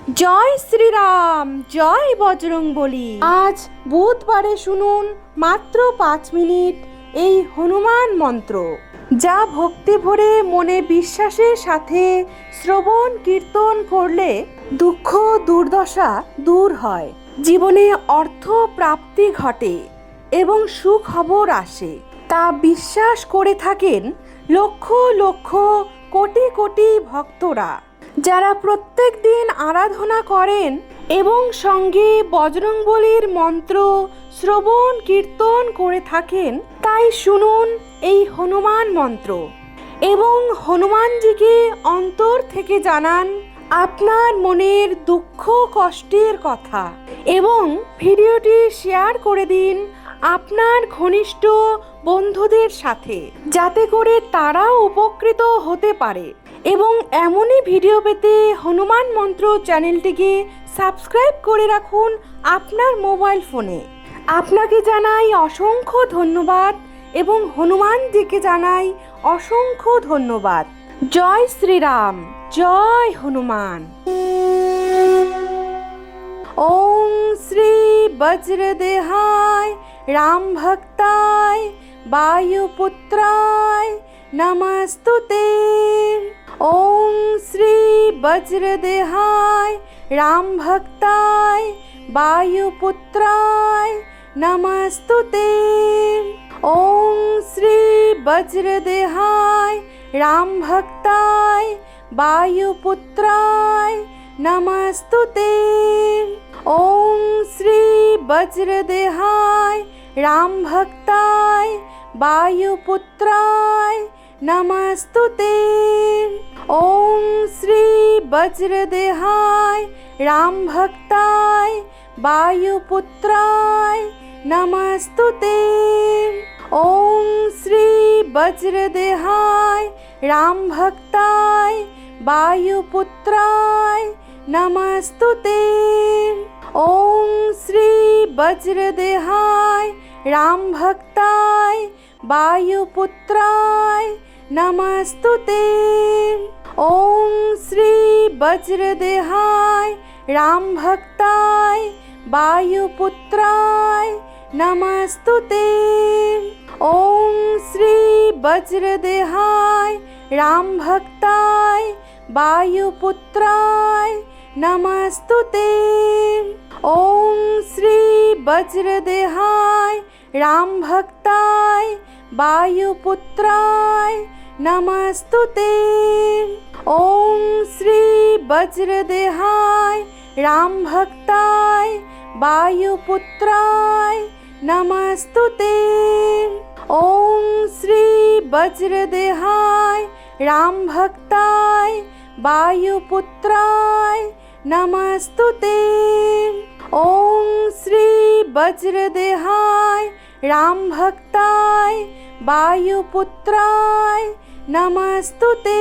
জয় শ্রীরাম, জয় বজরংবলী। আজ বুধবারে শুনুন মাত্র 5 মিনিট এই হনুমান মন্ত্র, যা ভক্তি ভরে মনে বিশ্বাসের সাথে শ্রবণ কীর্তন করলে দুঃখ দুর্দশা দূর হয়, জীবনে অর্থ প্রাপ্তি ঘটে এবং সুখবর আসে। তা বিশ্বাস করে থাকেন লক্ষ লক্ষ কোটি কোটি ভক্তরা, যারা প্রত্যেক দিন আরাধনা করেন এবং সঙ্গে বজরংবলীর মন্ত্র শ্রবণ কীর্তন করে থাকেন। তাই শুনুন এই হনুমান মন্ত্র এবং হনুমানজিকে অন্তর থেকে জানান আপনার মনের দুঃখ কষ্টের কথা এবং ভিডিওটি শেয়ার করে দিন আপনার ঘনিষ্ঠ বন্ধুদের সাথে, যাতে করে তারাও উপকৃত হতে পারে। এবং এমনই ভিডিও পেতে হনুমান মন্ত্র চ্যানেলটিকে সাবস্ক্রাইব করে রাখুন আপনার মোবাইল ফোনে। আপনাকে জানাই অসংখ্য ধন্যবাদ এবং হনুমানজিকে জানাই অসংখ্য ধন্যবাদ। জয় শ্রীরাম, জয় হনুমান। ওম শ্রী বজ্রদেহায় রাম ভক্তায় বায়ুপুত্রায় নমস্তুতে। ওম শ্রী বজ্রদেহায় রাম ভক্তায় বায়ুপুত্রায় নমস্তুতে। ওম শ্রী বজ্রদেহায় রাম ভক্তায় বায়ুপুত্রায় নমস্তুতে। ওম শ্রী বজ্রদেহায় রাম ভক্তায় বায়ুপুত্রায় নমস্তুতে। ওম শ্রী বজ্রদেহায় রাম ভক্তায় বায়ুপুত্রায় নমস্তুতে। ওম শ্রী বজ্রদেহায় রাম ভক্তায় বায়ুপুত্রায় নমস্তুতে। ওম শ্রী বজ্রদেহায় রাম ভক্তায় বায়ুপুত্রায় নমস্তুতে। ওম শ্রী বজ্রদেহায় রাম ভক্তায় বায়ুপুত্রায় নমস্তুতে। ওম শ্রী বজ্রদেহায় রাম ভক্তায় বায়ুপুত্রায় নমস্তুতে। ওম শ্রী বজ্রদেহায় রাম ভক্তায় বায়ুপুত্রায় নমস্তুতে। ওম শ্রী বজ্রদেহায় রাম ভক্তায় বায়ুপুত্রায় নমস্তুতে। ওম শ্রী বজ্রদেহায় রাম ভক্তায় বায়ুপুত্রায় নমস্তুতে। ওম শ্রী বজ্রদেহায় রাম ভক্তায় বায়ুপুত্রায় নমস্তুতে।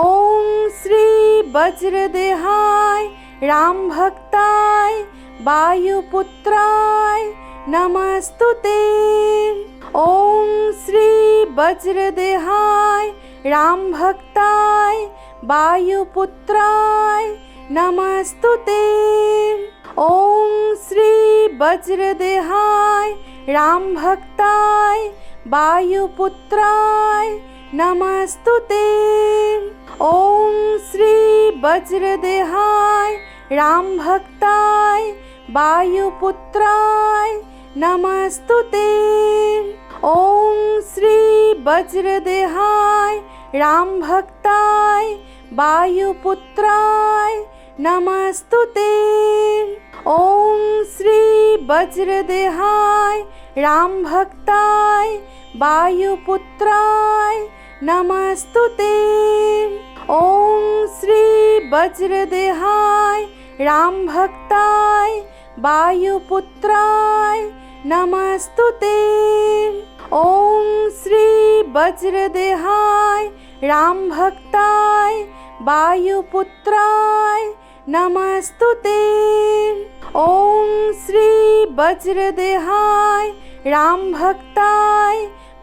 ওম শ্রী বজ্রদেহায় রাম ভক্তায় বায়ুপুত্রায় নমস্তুতে। ওম শ্রী বজ্রদেহায় রাম ভক্তায় বায়ুপুত্রায় নমস্তুতে। ওম শ্রী বজ্রদেহায় রাম ভক্তায় বায়ুপুত্রায় নমস্তুতে। ওম শ্রী বজ্রদেহায় রাম ভক্তায় বায়ুপুত্রায় নমস্তুতে। ওম শ্রী বজ্রদেহায় রাম ভক্তায় বায়ুপুত্রায় নমস্তুতে। ওম শ্রী বজ্রদেহায় রাম ভক্তায় বায়ুপুত্রায় নমস্তুতে। ওম শ্রী বজ্রদেহায় রাম ভক্তায় বায়ুপুত্রায় নমস্তুতে। ওম শ্রী বজ্রদেহায় রাম ভক্তায় বায়ুপুত্রায় নমস্তুতে। ওম শ্রী বজ্রদেহায় রাম ভক্তায়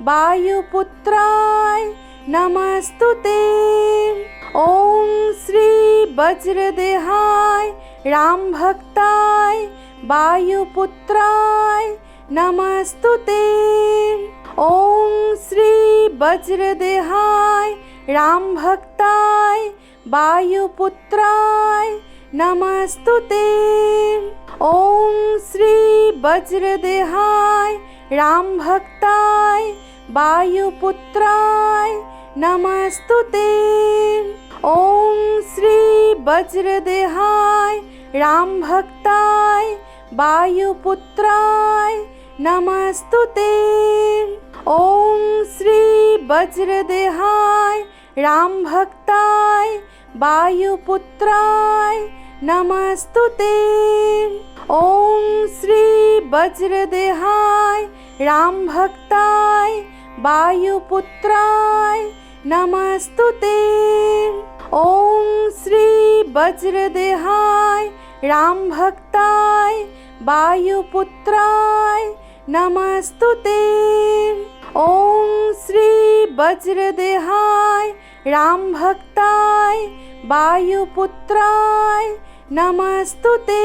বায়ুপুত্রায় নমস্তুতে। ओम श्री वज्रदेहाय राम भक्ताय वायुपुत्राय नमस्तुते। ओम श्री वज्रदेहाय राम भक्ताय वायुपुत्राय नमस्तुते। ओम श्री वज्रदेहाय राम भक्ताय वायुपुत्राय नमस्तुते। ओम श्री वज्रदेहाय राम भक्ताय वायुपुत्राय नमस्तुते। ओम श्री वज्रदेहाय राम भक्ताय वायुपुत्राय नमस्तुते। ओम श्री वज्रदेहाय राम भक्ताय वायुपुत्राय नमस्तुते। ओम श्री वज्रदेहाय राम भक्ताय वायुपुत्राय नमस्तुते। ओम श्री वज्रदेहाय राम भक्ताय वायुपुत्राय नमस्तुते।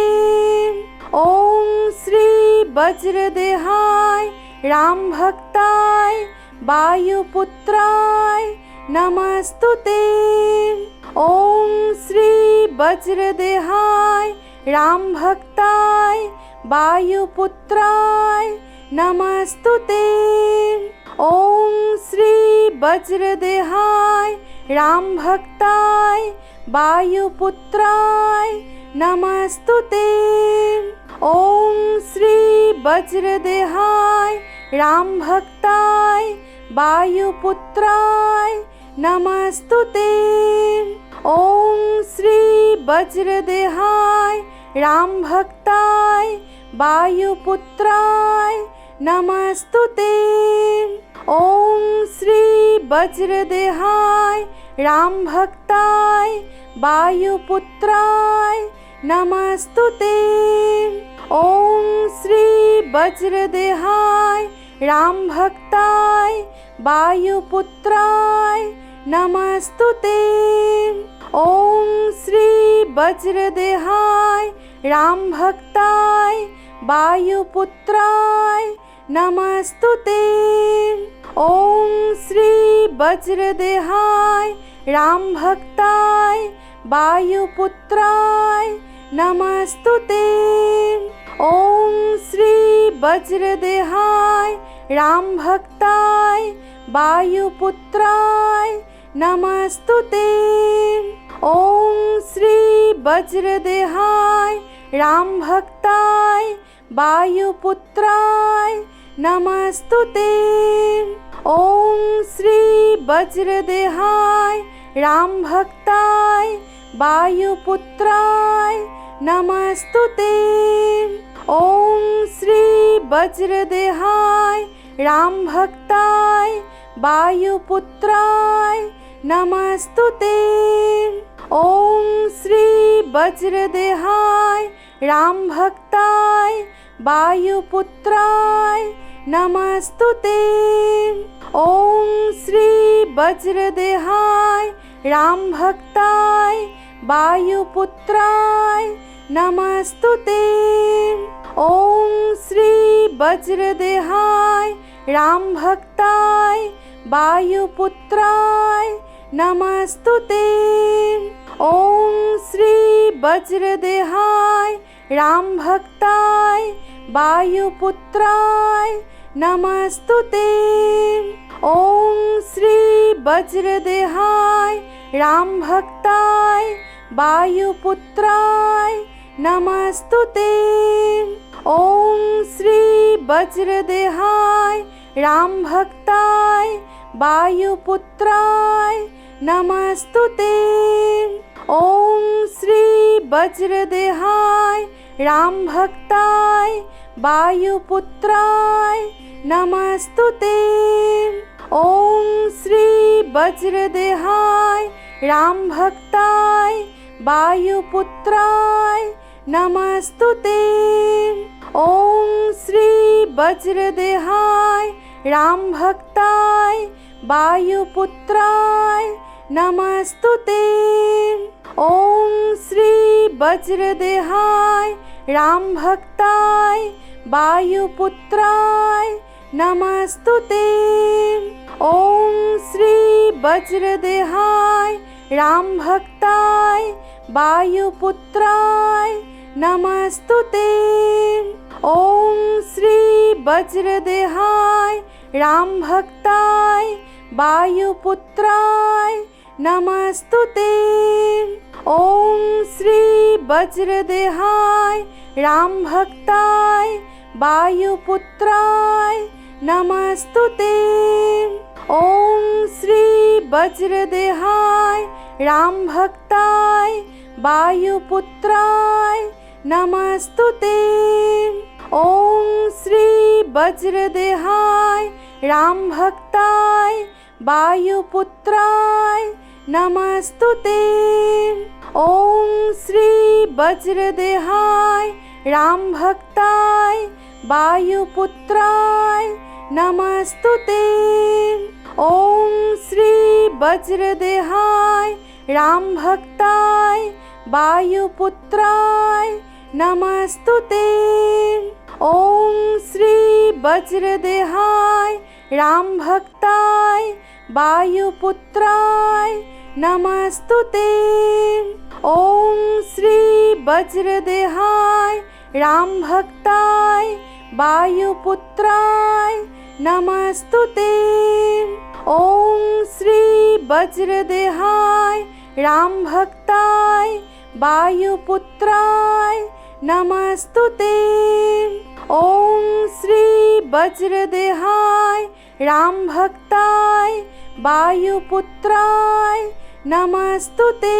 ओम श्री वज्रदेहाय राम भक्ताय वायुपुत्राय नमस्तुते। ओम श्री वज्रदेहाय राम भक्ताय वायुपुत्राय नमस्तुते। ओम श्री वज्रदेहाय राम भक्ताय वायुपुत्राय नमस्तुते। ओम श्री वज्रदेहाय राम भक्ताय वायुपुत्राय नमस्तुते। ओम श्री वज्रदेहाय राम भक्ताय वायुपुत्राय नमस्तुते। ओम श्री वज्रदेहाय राम भक्ताय वायुपुत्राय नमस्तुते। ओम श्री वज्रदेहाय राम भक्ताय वायुपुत्राय नमस्तुते। ओम श्री वज्रदेहाय राम भक्ताय वायुपुत्राय नमस्तुते। ओम श्री वज्रदेहाय राम भक्ताय वायुपुत्राय नमस्तुते। ओम श्री वज्रदेहाय राम भक्ताय वायुपुत्राय नमस्तुते। ओम श्री वज्रदेहाय राम भक्ताय वायुपुत्राय नमस्तुते। ओम श्री वज्रदेहाय राम भक्ताय वायुपुत्राय नमस्तुते। ओम श्री वज्रदेहाय राम भक्ताय वायुपुत्राय नमस्तुते। ओम श्री वज्रदेहाय राम भक्ताय वायुपुत्राय नमस्तुते। ओम श्री वज्रदेहाय राम भक्ताय वायुपुत्राय नमस्तुते। ओम श्री वज्रदेहाय राम भक्ताय वायुपुत्राय नमस्तुते। ओम श्री वज्रदेहाय राम भक्ताय वायुपुत्राय नमस्तुते। ओम श्री वज्रदेहाय राम भक्ताय वायुपुत्राय नमस्तुते। ओम श्री वज्रदेहाय राम भक्ताय वायुपुत्राय नमस्तुते। ओम श्री वज्रदेहाय राम भक्ताय वायुपुत्राय नमस्तुते। ओम श्री वज्रदेहाय राम भक्ताय वायुपुत्राय नमस्तुते। ओम श्री वज्रदेहाय राम भक्ताय वायुपुत्राय नमस्तुते। ओम श्री वज्रदेहाय रामभक्ताय वायुपुत्राय नमस्तुते। ओम श्री वज्रदेहाय रामभक्ताय वायुपुत्राय नमस्तुते। ओम श्री वज्रदेहाय रामभक्ताय वायुपुत्राय नमस्तुते। ओम श्री वज्रदेहाय रामभक्ताय वायुपुत्राय नमस्तुते। ओम श्री वज्रदेहाय रामभक्ताय वायुपुत्राय नमस्तुते। ओम श्री वज्रदेहाय रामभक्ताय वायुपुत्राय नमस्तुते। ओम श्री वज्रदेहाय रामभक्ताय वायुपुत्राय नमस्तुते। ओम श्री वज्रदेहाय रामभक्ताय वायुपुत्राय नमस्तुते। ओम श्री वज्रदेहाय रामभक्ताय वायुपुत्राय नमस्तुते। ओम श्री वज्रदेहाय रामभक्ताय वायुपुत्राय नमस्तुते। ओम श्री वज्रदेहाय रामभक्ताय वायुपुत्राय नमस्तुते। ओम श्री वज्रदेहाय रामभक्ताय वायुपुत्राय नमस्तुते।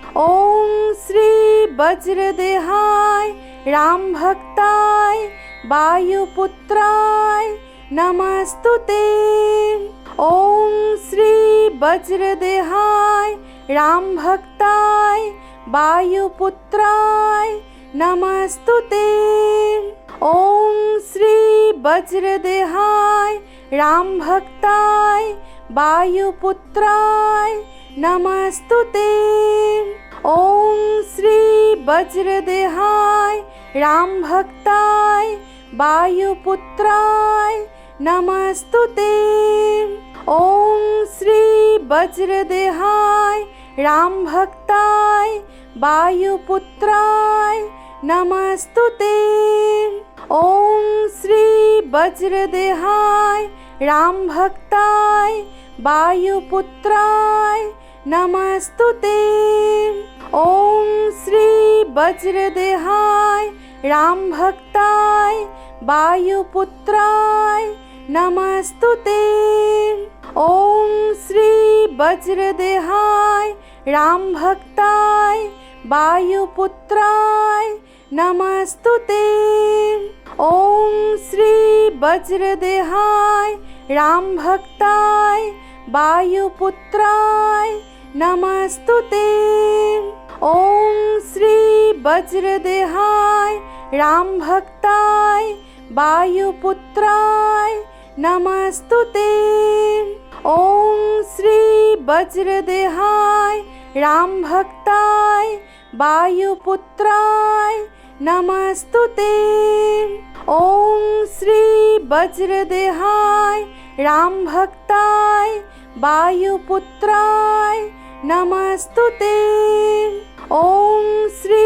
ओम श्री वज्रदेहाय रामभक्ताय वायुपुत्राय नमस्तुते। ओम श्री वज्रदेहाय रामभक्ताय वायुपुत्राय नमस्तुते। ओम श्री वज्रदेहाय रामभक्ताय वायुपुत्राय नमस्तुते। ओम श्री वज्रदेहाय रामभक्ताय वायुपुत्राय नमस्तुते। ओम श्री वज्रदेहाय रामभक्ताय वायुपुत्राय नमस्तुते। ओम श्री वज्रदेहाय रामभक्ताय वायुपुत्राय नमस्तुते। ओम श्री वज्रदेहाय रामभक्ताय वायुपुत्राय नमस्तुते। ओम श्री वज्रदेहाय रामभक्ताय वायुपुत्राय नमस्तुते। ओम श्री वज्रदेहाय रामभक्ताय वायुपुत्राय नमस्तुते। ओम श्री वज्रदेहाय रामभक्ताय वायुपुत्राय नमस्तुते। ओम श्री वज्रदेहाय रामभक्ताय वायुपुत्राय नमस्तुते। ओम श्री वज्रदेहाय रामभक्ताय वायुपुत्राय नमस्तुते। ओम श्री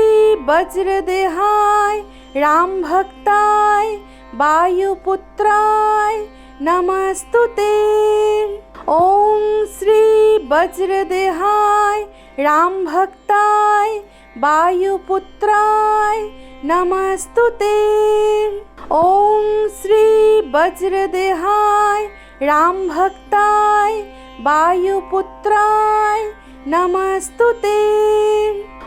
वज्रदेहाय रामभक्ताय वायुपुत्राय नमस्तुते। ओम श्री वज्रदेहाय रामभक्ताय वायुपुत्राय नमस्तुते। ओम श्री वज्रदेहाय रामभक्ताय वायुपुत्राय नमस्तुते।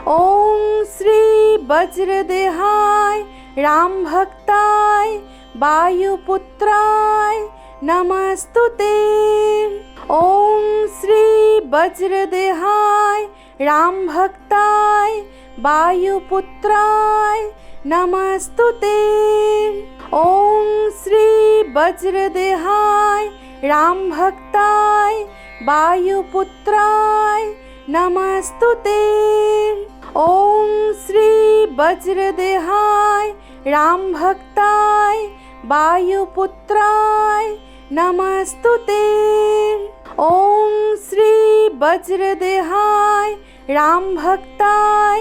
ओम श्री वज्रदेहाय रामभक्ताय वायुपुत्राय नमस्तुते। ओम श्री वज्रदेहाय रामभक्ताय वायुपुत्राय नमस्तुते। ओम श्री वज्रदेहाय रामभक्ताय वायुपुत्राय नमस्तुते। ओम श्री वज्रदेहाय रामभक्ताय वायुपुत्राय नमस्तुते। ओम श्री वज्रदेहाय रामभक्ताय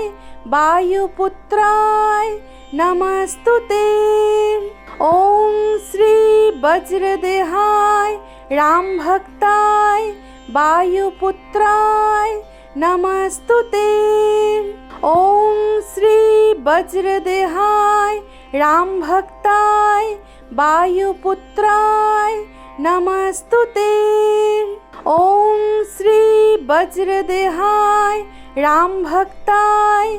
वायुपुत्राय नमस्तुते। ओम श्री वज्रदेहाय रामभक्ताय वायुपुत्राय नमस्तुते। ओम श्री वज्रदेहाय रामभक्ताय वायुपुत्राय नमस्तुते। ओम श्री वज्रदेहाय रामभक्ताय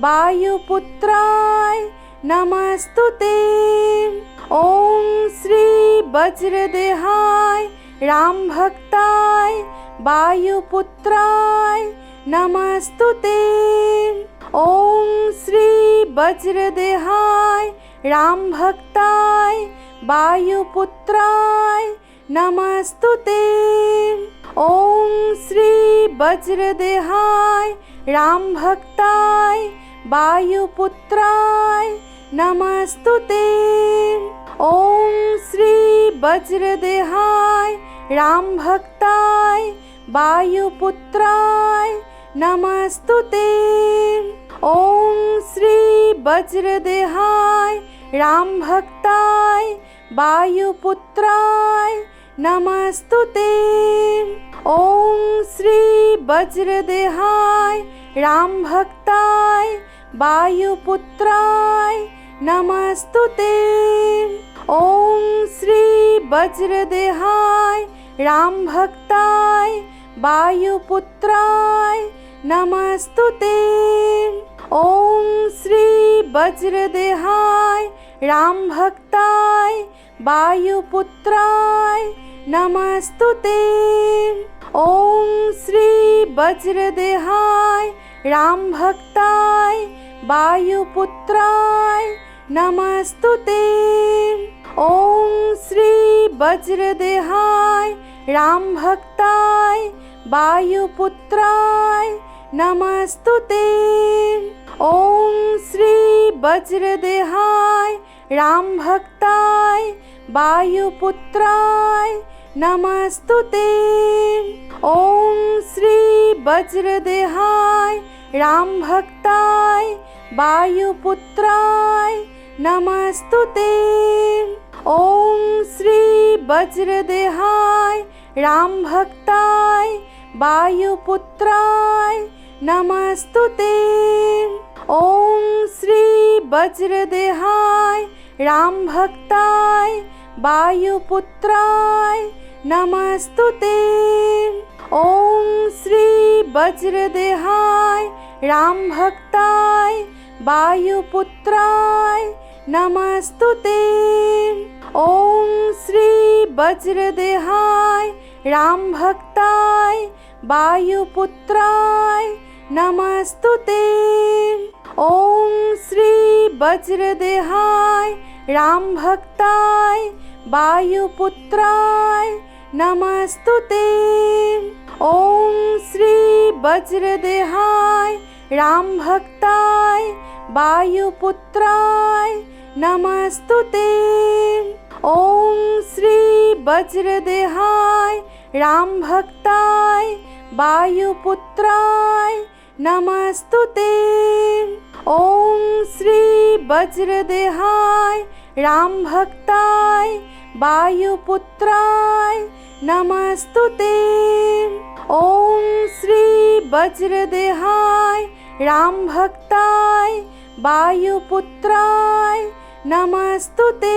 वायुपुत्राय नमस्तुते। ओम श्री वज्रदेहाय रामभक्ताय वायुपुत्राय नमस्तुते। ओम श्री वज्रदेहाय रामभक्ताय वायुपुत्राय नमस्तुते। ओम श्री वज्रदेहाय रामभक्ताय वायुपुत्राय नमस्तुते। ओम श्री वज्रदेहाय रामभक्ताय वायुपुत्राय नमस्तुते। ओम श्री वज्रदेहाय रामभक्ताय वायुपुत्राय नमस्तुते। ओम श्री वज्रदेहाय रामभक्ताय वायुपुत्राय नमस्तुते। ओम श्री वज्रदेहाय रामभक्ताय वायुपुत्राय नमस्तुते। ओम श्री वज्रदेहाय रामभक्ताय वायुपुत्राय नमस्तुते। ओम श्री वज्रदेहाय रामभक्ताय वायुपुत्राय नमस्तुते। ओम श्री वज्रदेहाय रामभक्ताय वायुपुत्राय नमस्तुते। ओम श्री वज्रदेहाय रामभक्ताय वायुपुत्राय नमस्तुते। ओम श्री वज्रदेहाय रामभक्ताय वायुपुत्राय नमस्तुते। ओम श्री वज्रदेहाय रामभक्ताय वायुपुत्राय नमस्तुते। ओम श्री वज्रदेहाय रामभक्ताय वायुपुत्राय नमस्तुते। ओम श्री वज्रदेहाय रामभक्ताय वायुपुत्राय नमस्तुते। ओम श्री वज्रदेहाय रामभक्ताय वायुपुत्राय नमस्तुते। ओम श्री वज्रदेहाय रामभक्ताय वायुपुत्राय नमस्तुते। ओम श्री वज्रदेहाय रामभक्ताय वायुपुत्राय नमस्तुते। ओम श्री वज्रदेहाय रामभक्ताय वायुपुत्राय नमस्तुते। ओम श्री वज्रदेहाय रामभक्ताय वायुपुत्राय नमस्तुते। ओम श्री वज्रदेहाय रामभक्ताय वायुपुत्राय नमस्तुते।